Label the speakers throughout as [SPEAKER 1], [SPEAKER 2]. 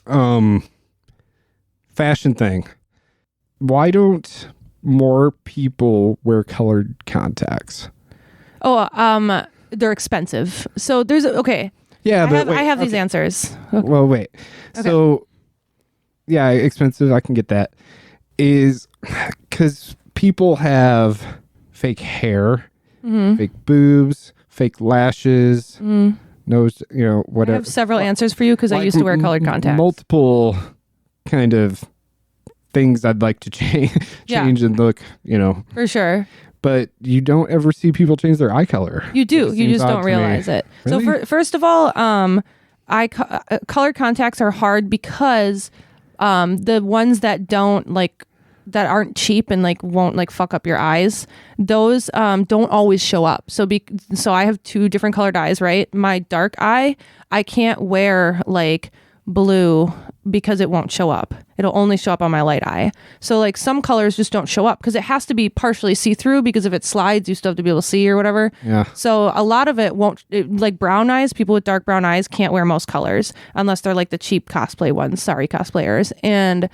[SPEAKER 1] fashion thing. Why don't more people wear colored contacts?
[SPEAKER 2] Oh, they're expensive. So there's okay.
[SPEAKER 1] Yeah,
[SPEAKER 2] I have these answers.
[SPEAKER 1] Well, wait. Okay. So, yeah, expensive. I can get that. Is because people have fake hair, fake boobs, fake lashes, nose, whatever.
[SPEAKER 2] I have several answers for you because I used to wear colored contacts.
[SPEAKER 1] Multiple kind of things I'd like to change and look,
[SPEAKER 2] For sure.
[SPEAKER 1] But you don't ever see people change their eye color.
[SPEAKER 2] You do. You just don't realize it.
[SPEAKER 1] Really?
[SPEAKER 2] So first of all, colored contacts are hard because the ones that that aren't cheap and won't fuck up your eyes, those don't always show up. So I have two different colored eyes, right? My dark eye, I can't wear blue because it won't show up. It'll only show up on my light eye. So some colors just don't show up because it has to be partially see-through, because if it slides, you still have to be able to see or whatever. Yeah. So a lot of it won't, brown eyes, people with dark brown eyes can't wear most colors unless they're the cheap cosplay ones. Sorry, cosplayers. And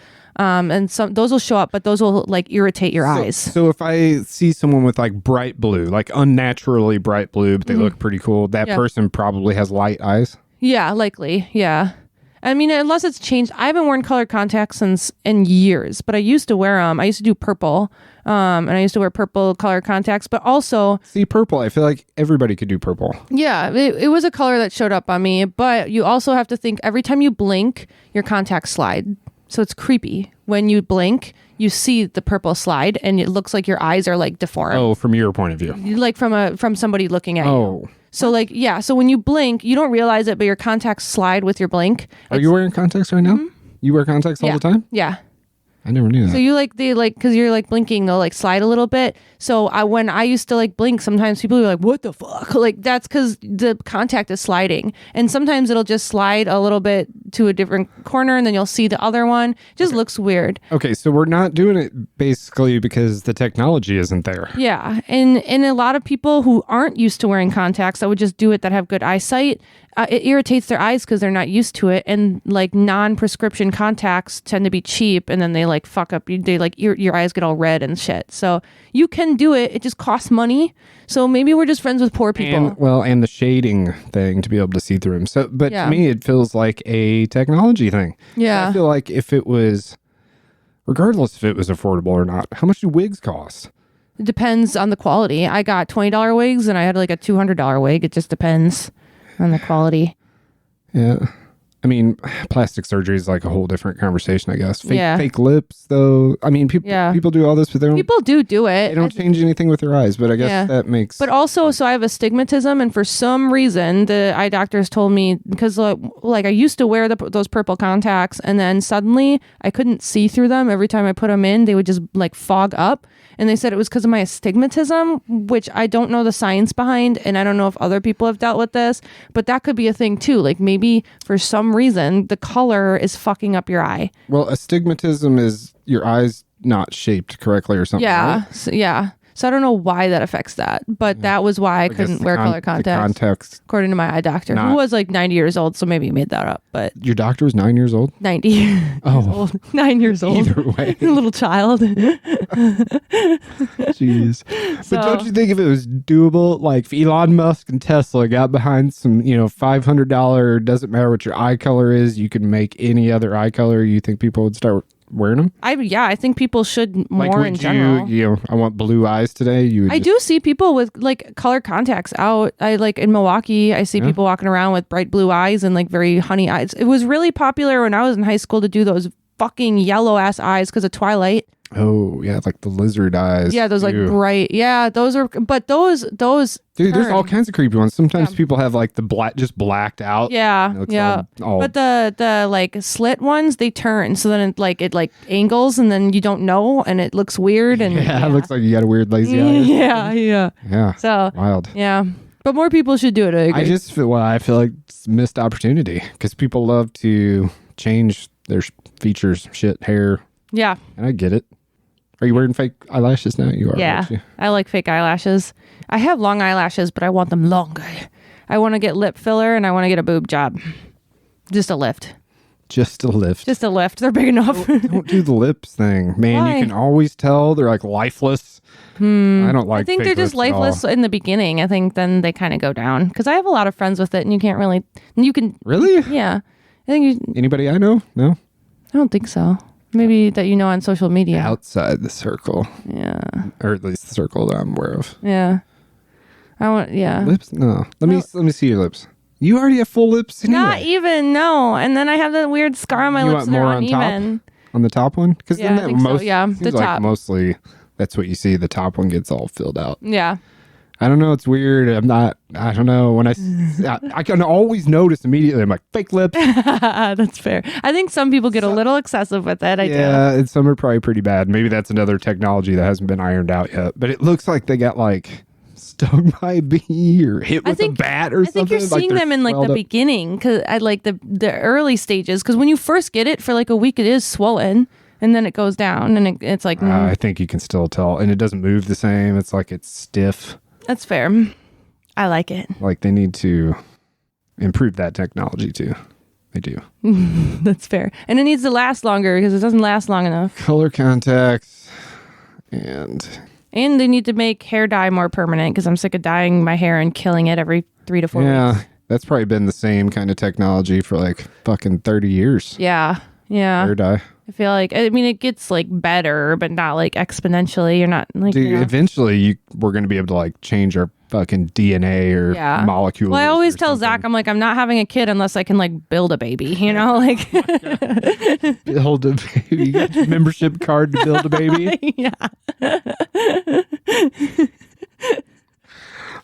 [SPEAKER 2] some those will show up, but those will irritate your eyes.
[SPEAKER 1] So if I see someone with bright blue, unnaturally bright blue, but they look pretty cool, that person probably has light eyes?
[SPEAKER 2] Yeah, likely. Yeah. I mean, unless it's changed. I haven't worn colored contacts in years, but I used to wear them. I used to do purple, and I used to wear purple colored contacts, but also...
[SPEAKER 1] See, purple, I feel like everybody could do purple.
[SPEAKER 2] Yeah, it was a color that showed up on me, but you also have to think every time you blink, your contacts slide. So it's creepy. When you blink, you see the purple slide, and it looks like your eyes are deformed.
[SPEAKER 1] Oh, from your point of view.
[SPEAKER 2] From somebody looking at you. So so when you blink, you don't realize it, but your contacts slide with your blink.
[SPEAKER 1] Are you wearing contacts right now? Mm-hmm. You wear contacts all the time?
[SPEAKER 2] Yeah.
[SPEAKER 1] I never knew that.
[SPEAKER 2] So you because you're blinking, they'll slide a little bit. So when I used to blink, sometimes people are what the fuck? That's because the contact is sliding. And sometimes it'll just slide a little bit to a different corner, and then you'll see the other one. Just looks weird.
[SPEAKER 1] Okay, so we're not doing it basically because the technology isn't there.
[SPEAKER 2] Yeah. And a lot of people who aren't used to wearing contacts that would just do it, that have good eyesight, it irritates their eyes because they're not used to it. And non-prescription contacts tend to be cheap, and then they fuck up. Your eyes get all red and shit. So you can do it. It just costs money. So maybe we're just friends with poor people.
[SPEAKER 1] And the shading thing to be able to see through them. So, but to me, it feels like a technology thing.
[SPEAKER 2] Yeah.
[SPEAKER 1] I feel like if it was, regardless if it was affordable or not, how much do wigs cost?
[SPEAKER 2] It depends on the quality. I got $20 wigs, and I had a $200 wig. It just depends on the quality.
[SPEAKER 1] Yeah. I mean, plastic surgery is a whole different conversation, I guess. Fake lips, though. I mean, people do all this, but
[SPEAKER 2] people do it.
[SPEAKER 1] They don't change anything with their eyes, but I guess that makes...
[SPEAKER 2] But also, so I have astigmatism, and for some reason, the eye doctors told me, because I used to wear those purple contacts, and then suddenly I couldn't see through them. Every time I put them in, they would just fog up. And they said it was because of my astigmatism, which I don't know the science behind, and I don't know if other people have dealt with this, but that could be a thing too. Maybe for some reason, the color is fucking up your eye.
[SPEAKER 1] Well, astigmatism is your eyes not shaped correctly or something,
[SPEAKER 2] Yeah,
[SPEAKER 1] right?
[SPEAKER 2] Yeah. So I don't know why that affects that, but that was why I couldn't wear color contacts. According to my eye doctor, who was 90 years old, so maybe he made that up. But
[SPEAKER 1] your doctor was 9 years old?
[SPEAKER 2] 90. Oh, 9 years old.
[SPEAKER 1] Either way,
[SPEAKER 2] a little child.
[SPEAKER 1] Jeez. But don't you think if it was doable, if Elon Musk and Tesla got behind some, $500, doesn't matter what your eye color is, you can make any other eye color, you think people would start wearing them?
[SPEAKER 2] I think people should more in general.
[SPEAKER 1] I want blue eyes today. I
[SPEAKER 2] do see people with color contacts out. I in Milwaukee, I see people walking around with bright blue eyes and very honey eyes. It was really popular when I was in high school to do those fucking yellow ass eyes because of Twilight.
[SPEAKER 1] Oh yeah, the lizard eyes.
[SPEAKER 2] Yeah, those bright. Yeah, those are. But those.
[SPEAKER 1] Dude, there's all kinds of creepy ones. Sometimes people have the black, just blacked out.
[SPEAKER 2] Yeah, all... But the slit ones, they turn. So then it angles, and then you don't know, and it looks weird. And
[SPEAKER 1] it looks like you got a weird lazy eye.
[SPEAKER 2] Yeah. So
[SPEAKER 1] wild.
[SPEAKER 2] Yeah, but more people should do it. I agree.
[SPEAKER 1] I feel like it's a missed opportunity because people love to change their features, shit, hair.
[SPEAKER 2] Yeah,
[SPEAKER 1] and I get it. Are you wearing fake eyelashes now? You are.
[SPEAKER 2] Yeah, I like fake eyelashes. I have long eyelashes, but I want them longer. I want to get lip filler, and I want to get a boob job. Just a lift.
[SPEAKER 1] Just a lift.
[SPEAKER 2] Just a lift. They're big enough.
[SPEAKER 1] Don't do the lips thing. Man,
[SPEAKER 2] Why?
[SPEAKER 1] you can always tell they're like lifeless. I don't like
[SPEAKER 2] I think
[SPEAKER 1] fake
[SPEAKER 2] they're just
[SPEAKER 1] lips at all.
[SPEAKER 2] lifeless in the beginning. I think then they kind of go down. Because I have a lot of friends with it, and you can't really... You can...
[SPEAKER 1] Really?
[SPEAKER 2] Yeah. I think you...
[SPEAKER 1] Anybody I know? No?
[SPEAKER 2] I don't think so. Maybe that you know on social media.
[SPEAKER 1] Outside the circle.
[SPEAKER 2] Yeah.
[SPEAKER 1] Or at least the circle that I'm aware of.
[SPEAKER 2] Yeah. Yeah.
[SPEAKER 1] Lips? No. Let me see your lips. You already have full lips anyway.
[SPEAKER 2] Not even, no. And then I have that weird scar on my
[SPEAKER 1] You
[SPEAKER 2] lips
[SPEAKER 1] want
[SPEAKER 2] and they're
[SPEAKER 1] more on
[SPEAKER 2] uneven.
[SPEAKER 1] top? On the top one? Because
[SPEAKER 2] Yeah, I think so. Yeah,
[SPEAKER 1] seems
[SPEAKER 2] the
[SPEAKER 1] like
[SPEAKER 2] top.
[SPEAKER 1] mostly that's what you see. The top one gets all filled out.
[SPEAKER 2] Yeah.
[SPEAKER 1] I don't know. It's weird. I don't know. When I can always notice immediately. I'm like, fake lips.
[SPEAKER 2] That's fair. I think some people get a little excessive with it. I do.
[SPEAKER 1] Yeah, and some are probably pretty bad. Maybe that's another technology that hasn't been ironed out yet. But it looks like they got like stung by a bee or hit with a bat or something.
[SPEAKER 2] I think you're seeing them in like the beginning, because I like the early stages. Because when you first get it for like a week, it is swollen, and then it goes down, and it's like.
[SPEAKER 1] I think you can still tell, and it doesn't move the same. It's like it's stiff.
[SPEAKER 2] That's fair. I like it.
[SPEAKER 1] Like they need to improve that technology too. They do.
[SPEAKER 2] That's fair. And it needs to last longer because it doesn't last long enough.
[SPEAKER 1] Color contacts and
[SPEAKER 2] they need to make hair dye more permanent because I'm sick of dyeing my hair and killing it every 3 to 4 weeks.
[SPEAKER 1] Yeah, that's probably been the same kind of technology for like fucking 30 years.
[SPEAKER 2] Yeah.
[SPEAKER 1] Hair dye.
[SPEAKER 2] I feel like, I mean, it gets like better, but not like exponentially. You're not like,
[SPEAKER 1] Dude, eventually we're going to be able to like change our fucking DNA or molecules.
[SPEAKER 2] Well, I always tell Zach, I'm like, I'm not having a kid unless I can like build a baby, you know, like
[SPEAKER 1] build a baby. You got your membership card to build a baby.
[SPEAKER 2] Yeah.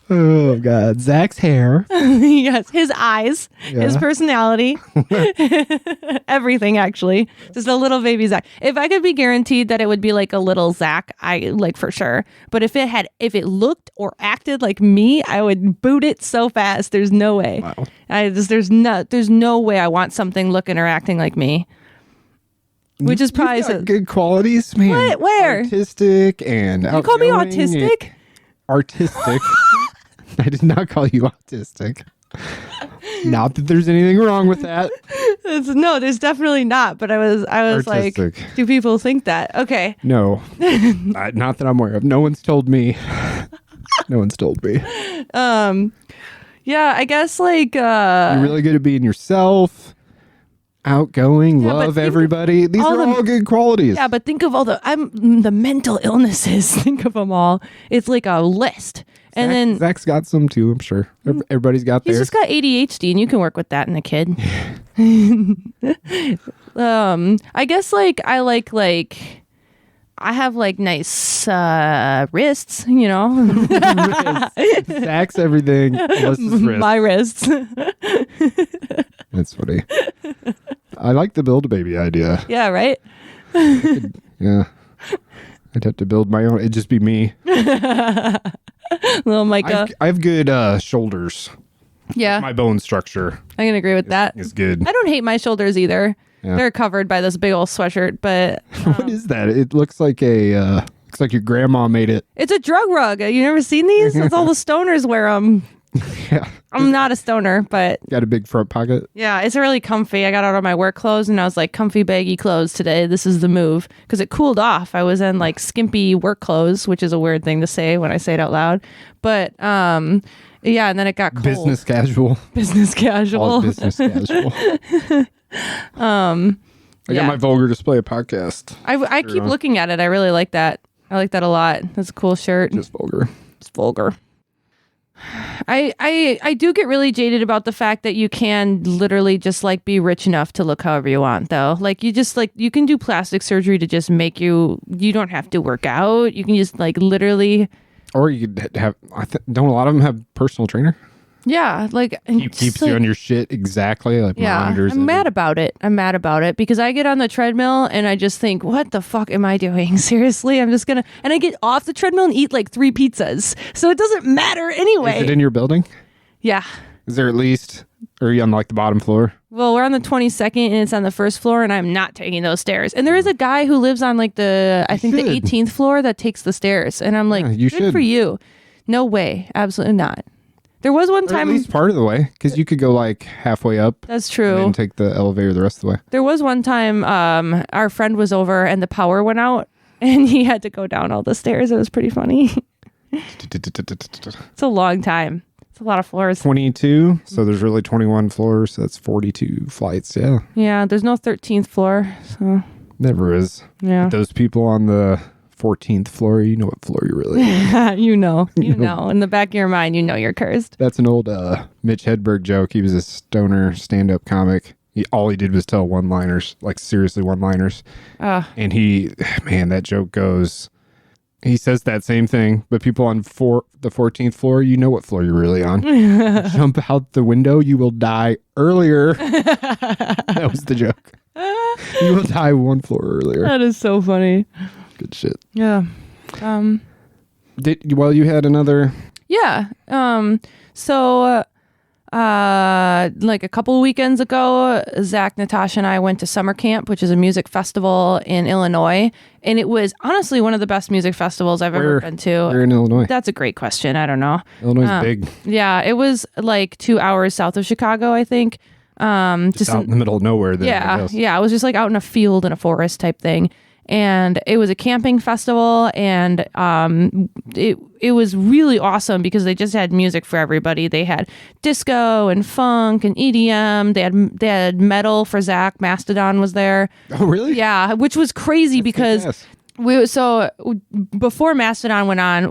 [SPEAKER 1] Oh God, Zach's hair.
[SPEAKER 2] Yes, his eyes, his personality, everything. Actually, just a little baby Zach. If I could be guaranteed that it would be like a little Zach, I like for sure. But if it looked or acted like me, I would boot it so fast. There's no way.
[SPEAKER 1] Wow.
[SPEAKER 2] There's no way I want something looking or acting like me. Which is probably
[SPEAKER 1] got good qualities, man.
[SPEAKER 2] What? Where?
[SPEAKER 1] Artistic and
[SPEAKER 2] You call me autistic?
[SPEAKER 1] Artistic. I did not call you autistic. Not that there's anything wrong with that.
[SPEAKER 2] No, there's definitely not. But I was
[SPEAKER 1] Artistic.
[SPEAKER 2] like, do people think that? Okay.
[SPEAKER 1] No, not that I'm aware of. No one's told me. No one's told me.
[SPEAKER 2] Yeah, I guess like
[SPEAKER 1] you're really good at being yourself. Outgoing, love everybody. These are all good qualities.
[SPEAKER 2] Yeah, but think of all the mental illnesses. Think of them all. It's like a list. And then
[SPEAKER 1] Zach's got some too, I'm sure. Everybody's got theirs.
[SPEAKER 2] He's just got ADHD, and you can work with that in a kid. I guess like I have like nice wrists, you know.
[SPEAKER 1] Zach's everything. Melissa's wrists.
[SPEAKER 2] My wrists.
[SPEAKER 1] That's funny. I like the Build-A-Baby idea.
[SPEAKER 2] Yeah, right?
[SPEAKER 1] Yeah. I'd have to build my own. It'd just be me.
[SPEAKER 2] Little Micah.
[SPEAKER 1] I have good shoulders.
[SPEAKER 2] Yeah.
[SPEAKER 1] My bone structure.
[SPEAKER 2] I can agree with that.
[SPEAKER 1] It's good.
[SPEAKER 2] I don't hate my shoulders either.
[SPEAKER 1] Yeah.
[SPEAKER 2] They're covered by this big old sweatshirt, but...
[SPEAKER 1] What is that? It looks like looks like your grandma made it.
[SPEAKER 2] It's a drug rug. You never seen these? That's all the stoners wear them.
[SPEAKER 1] Yeah.
[SPEAKER 2] I'm not a stoner, but...
[SPEAKER 1] Got a big front pocket?
[SPEAKER 2] Yeah, it's really comfy. I got out of my work clothes and I was like, comfy, baggy clothes today. This is the move. Because it cooled off. I was in like skimpy work clothes, which is a weird thing to say when I say it out loud. But, yeah, and then it got cold.
[SPEAKER 1] Business casual.
[SPEAKER 2] Business casual.
[SPEAKER 1] All business casual. I got my vulgar display podcast.
[SPEAKER 2] I keep looking at it. I really like that. I like that a lot. That's a cool shirt.
[SPEAKER 1] Just vulgar.
[SPEAKER 2] It's vulgar. I do get really jaded about the fact that you can literally just like be rich enough to look however you want, though. Like you just like you can do plastic surgery to just make you don't have to work out. You can just like literally.
[SPEAKER 1] Or you could have. Don't a lot of them have personal trainer?
[SPEAKER 2] Yeah, like
[SPEAKER 1] He keeps you on your shit exactly. Like monitors.
[SPEAKER 2] I'm mad about it. I'm mad about it because I get on the treadmill and I just think, what the fuck am I doing? Seriously, I'm just gonna and I get off the treadmill and eat like 3 pizzas, so it doesn't matter anyway.
[SPEAKER 1] Is it in your building?
[SPEAKER 2] Yeah.
[SPEAKER 1] Is there at least? Or are you on like the bottom floor?
[SPEAKER 2] Well, we're on the 22nd and it's on the first floor, and I'm not taking those stairs. And there is a guy who lives on like the 18th floor that takes the stairs, and I'm like,
[SPEAKER 1] Yeah, you
[SPEAKER 2] good
[SPEAKER 1] should.
[SPEAKER 2] for you. No way, absolutely not. There was one
[SPEAKER 1] Or
[SPEAKER 2] time.
[SPEAKER 1] at least part of the way, because you could go like halfway up.
[SPEAKER 2] That's true.
[SPEAKER 1] And take the elevator the rest of the way.
[SPEAKER 2] There was one time our friend was over and the power went out and he had to go down all the stairs. It was pretty funny. It's a long time. It's a lot of floors.
[SPEAKER 1] 22. So there's really 21 floors. So that's 42 flights. Yeah.
[SPEAKER 2] Yeah. There's no 13th floor. So
[SPEAKER 1] Never is.
[SPEAKER 2] yeah.
[SPEAKER 1] But those people on the 14th floor, you know what floor you're really on.
[SPEAKER 2] you know. In the back of your mind, you know you're cursed.
[SPEAKER 1] That's an old Mitch Hedberg joke. He was a stoner stand-up comic. All he did was tell one-liners, like seriously one-liners. And that joke goes, he says that same thing, but people on the 14th floor, you know what floor you're really on. Jump out the window, you will die earlier. That was the joke. You will die one floor earlier.
[SPEAKER 2] That is so funny.
[SPEAKER 1] Good shit.
[SPEAKER 2] Yeah.
[SPEAKER 1] You had another...
[SPEAKER 2] Yeah. So like a couple of weekends ago, Zach, Natasha, and I went to summer camp, which is a music festival in Illinois. And it was honestly one of the best music festivals I've ever been to.
[SPEAKER 1] Where in Illinois?
[SPEAKER 2] That's a great question. I don't know.
[SPEAKER 1] Illinois is big.
[SPEAKER 2] Yeah, it was like 2 hours south of Chicago, I think.
[SPEAKER 1] Just out in the middle of nowhere. Then,
[SPEAKER 2] yeah. It was just like out in a field in a forest type thing. And it was a camping festival, and it was really awesome because they just had music for everybody. They had disco and funk and EDM. They had metal for Zach. Mastadon was there.
[SPEAKER 1] Oh, really?
[SPEAKER 2] Yeah, which was crazy because before Mastodon went on,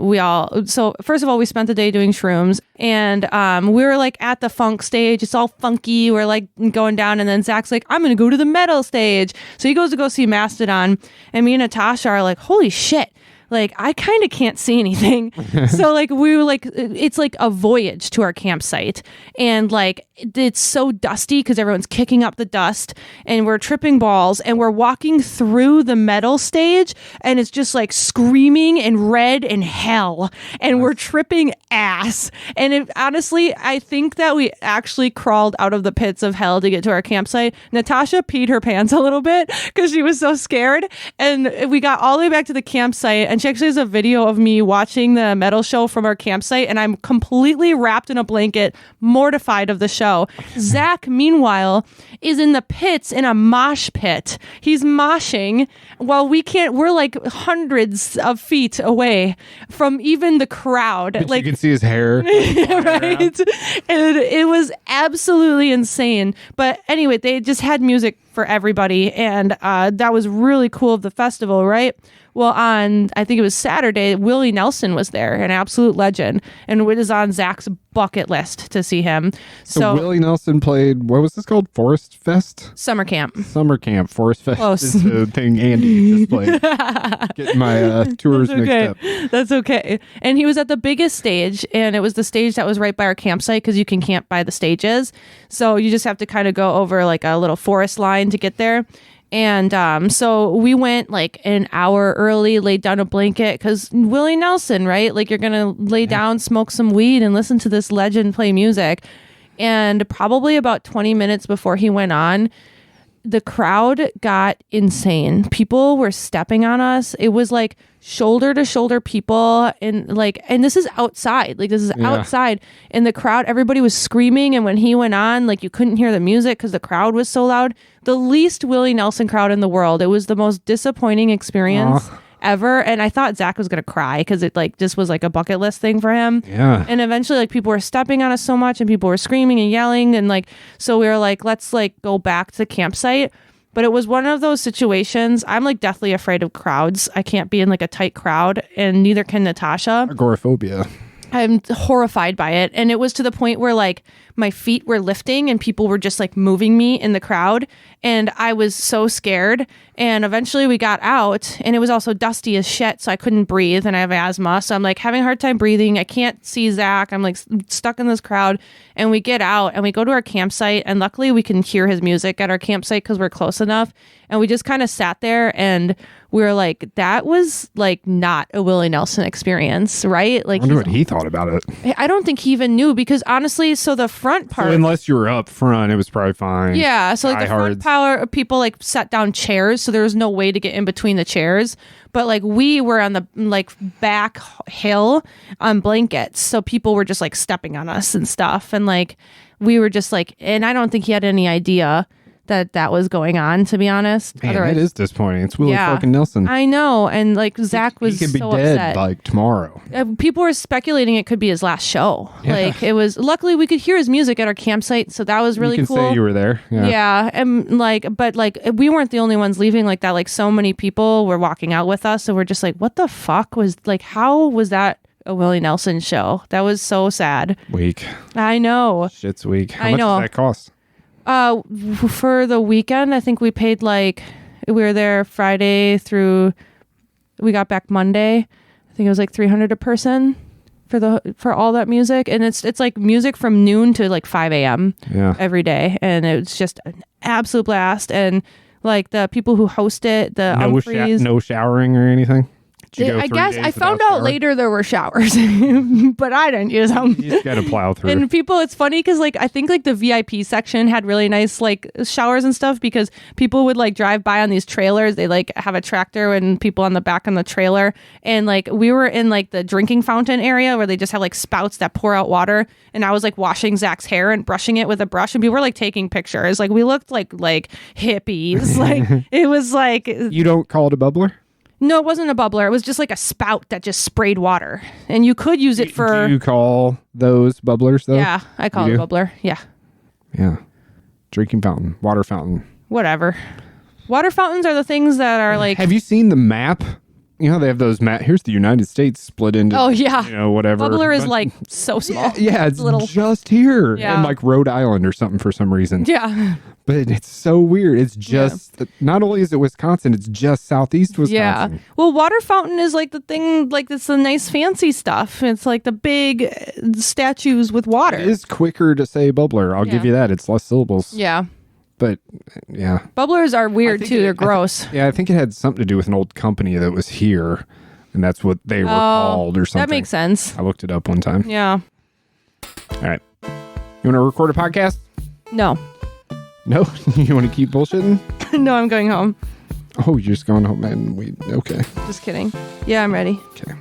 [SPEAKER 2] first of all, we spent the day doing shrooms, and we were like at the funk stage. It's all funky. We're like going down, and then Zach's like, I'm going to go to the metal stage. So he goes to go see Mastodon, and me and Natasha are like, holy shit. Like, I kind of can't see anything. So, like, we were like, it's like a voyage to our campsite. And, like, it's so dusty because everyone's kicking up the dust and we're tripping balls and we're walking through the metal stage and it's just like screaming and red and hell. And we're tripping ass. And honestly, I think that we actually crawled out of the pits of hell to get to our campsite. Natasha peed her pants a little bit because she was so scared. And we got all the way back to the campsite. And she actually has a video of me watching the metal show from our campsite, and I'm completely wrapped in a blanket, mortified of the show. Zach, meanwhile, is in the pits in a mosh pit. He's moshing while we're like hundreds of feet away from even the crowd.
[SPEAKER 1] But
[SPEAKER 2] like
[SPEAKER 1] you can see his hair.
[SPEAKER 2] right? And it was absolutely insane. But anyway, they just had music for everybody, and that was really cool of the festival, right? Well, on, I think it was Saturday, Willie Nelson was there, an absolute legend, and it is on Zach's bucket list to see him. So
[SPEAKER 1] Willie Nelson played, what was this called? Forest Fest?
[SPEAKER 2] Summer camp.
[SPEAKER 1] Forest Fest
[SPEAKER 2] Close.
[SPEAKER 1] is the thing Andy just played. Getting my tours mixed up.
[SPEAKER 2] That's okay. And he was at the biggest stage, and it was the stage that was right by our campsite because you can camp by the stages. So you just have to kind of go over like a little forest line to get there. And so we went like an hour early, laid down a blanket because Willie Nelson, right? Like you're going to lay down, smoke some weed and listen to this legend play music. And probably about 20 minutes before he went on, the crowd got insane. People were stepping on us. It was like shoulder to shoulder people, and this is outside. Like this is outside, and the crowd, everybody was screaming. And when he went on, like you couldn't hear the music because the crowd was so loud. The least Willie Nelson crowd in the world. It was the most disappointing experience ever. And I thought Zach was gonna cry because it like just was like a bucket list thing for him.
[SPEAKER 1] Yeah.
[SPEAKER 2] And eventually like people were stepping on us so much and people were screaming and yelling, and like so we were like, let's like go back to the campsite. But it was one of those situations. I'm like deathly afraid of crowds. I can't be in like a tight crowd, and neither can Natasha.
[SPEAKER 1] Agoraphobia.
[SPEAKER 2] I'm horrified by it. And it was to the point where like my feet were lifting and people were just like moving me in the crowd. And I was so scared. And eventually we got out, and it was also dusty as shit. So I couldn't breathe, and I have asthma. So I'm like having a hard time breathing. I can't see Zach. I'm like stuck in this crowd. And we get out and we go to our campsite, and luckily we can hear his music at our campsite because we're close enough. And we just kind of sat there, and we were like, that was like not a Willie Nelson experience, right? Like,
[SPEAKER 1] I wonder what he thought about it.
[SPEAKER 2] I don't think he even knew, because honestly, so the front part.
[SPEAKER 1] So unless you were up front, it was probably fine.
[SPEAKER 2] Yeah, so like the front
[SPEAKER 1] Diehards.
[SPEAKER 2] power people like set down chairs, so there was no way to get in between the chairs. But like we were on the like back hill on blankets, so people were just like stepping on us and stuff, and like we were just like, and I don't think he had any idea that was going on, to be honest.
[SPEAKER 1] Man, that is disappointing. It's Willie fucking Nelson.
[SPEAKER 2] I know, and like Zach was
[SPEAKER 1] he could be
[SPEAKER 2] so
[SPEAKER 1] dead
[SPEAKER 2] upset.
[SPEAKER 1] like tomorrow.
[SPEAKER 2] People were speculating it could be his last show.
[SPEAKER 1] Yeah.
[SPEAKER 2] Like it was. Luckily, we could hear his music at our campsite, so that was really
[SPEAKER 1] you can
[SPEAKER 2] cool.
[SPEAKER 1] say you were there.
[SPEAKER 2] Yeah, and like, but like, we weren't the only ones leaving like that. Like, so many people were walking out with us, so we're just like, what the fuck was like? How was that a Willie Nelson show? That was so sad.
[SPEAKER 1] Weak.
[SPEAKER 2] I know.
[SPEAKER 1] Shit's weak. How
[SPEAKER 2] I
[SPEAKER 1] much
[SPEAKER 2] know.
[SPEAKER 1] does that cost?
[SPEAKER 2] For the weekend, I think we paid like, we were there Friday through, we got back Monday. I think it was like $300 a person for all that music, and it's like music from noon to like 5 a.m. Every day, and it was just an absolute blast. And like the people who host it, the
[SPEAKER 1] no showering or anything.
[SPEAKER 2] I guess I found out later there were showers, but I didn't use them.
[SPEAKER 1] You just gotta plow through.
[SPEAKER 2] And people, it's funny because like I think like the VIP section had really nice like showers and stuff, because people would like drive by on these trailers. They like have a tractor and people on the back on the trailer, and like we were in like the drinking fountain area where they just have like spouts that pour out water, and I was like washing Zach's hair and brushing it with a brush, and people were like taking pictures. Like we looked like hippies. Like it was like,
[SPEAKER 1] you don't call it a bubbler?
[SPEAKER 2] No, it wasn't a bubbler. It was just like a spout that just sprayed water, and you could use it for.
[SPEAKER 1] Do you call those bubblers though?
[SPEAKER 2] Yeah, I call it a bubbler. Yeah.
[SPEAKER 1] Yeah. Drinking fountain, water fountain.
[SPEAKER 2] Whatever. Water fountains are the things that are like.
[SPEAKER 1] Have you seen the map? You know, they have those map. Here's the United States split into.
[SPEAKER 2] Oh yeah.
[SPEAKER 1] You know, whatever.
[SPEAKER 2] Bubbler is like so small.
[SPEAKER 1] Yeah, it's
[SPEAKER 2] little.
[SPEAKER 1] just here.
[SPEAKER 2] Yeah.
[SPEAKER 1] In like Rhode Island or something for some reason.
[SPEAKER 2] Yeah.
[SPEAKER 1] But it's so weird. It's just, not only is it Wisconsin, it's just southeast Wisconsin.
[SPEAKER 2] Yeah. Well, water fountain is like the thing, like it's the nice fancy stuff. It's like the big statues with water.
[SPEAKER 1] It is quicker to say bubbler. I'll give you that. It's less syllables.
[SPEAKER 2] Yeah.
[SPEAKER 1] But yeah.
[SPEAKER 2] Bubblers are weird too. They're gross.
[SPEAKER 1] I think it had something to do with an old company that was here, and that's what they were called or something.
[SPEAKER 2] That makes sense.
[SPEAKER 1] I looked it up one time.
[SPEAKER 2] Yeah.
[SPEAKER 1] All right. You want to record a podcast?
[SPEAKER 2] No.
[SPEAKER 1] No? You want to keep bullshitting?
[SPEAKER 2] No, I'm going home.
[SPEAKER 1] Oh, you're just going home, man. Okay.
[SPEAKER 2] Just kidding. Yeah, I'm ready.
[SPEAKER 1] Okay.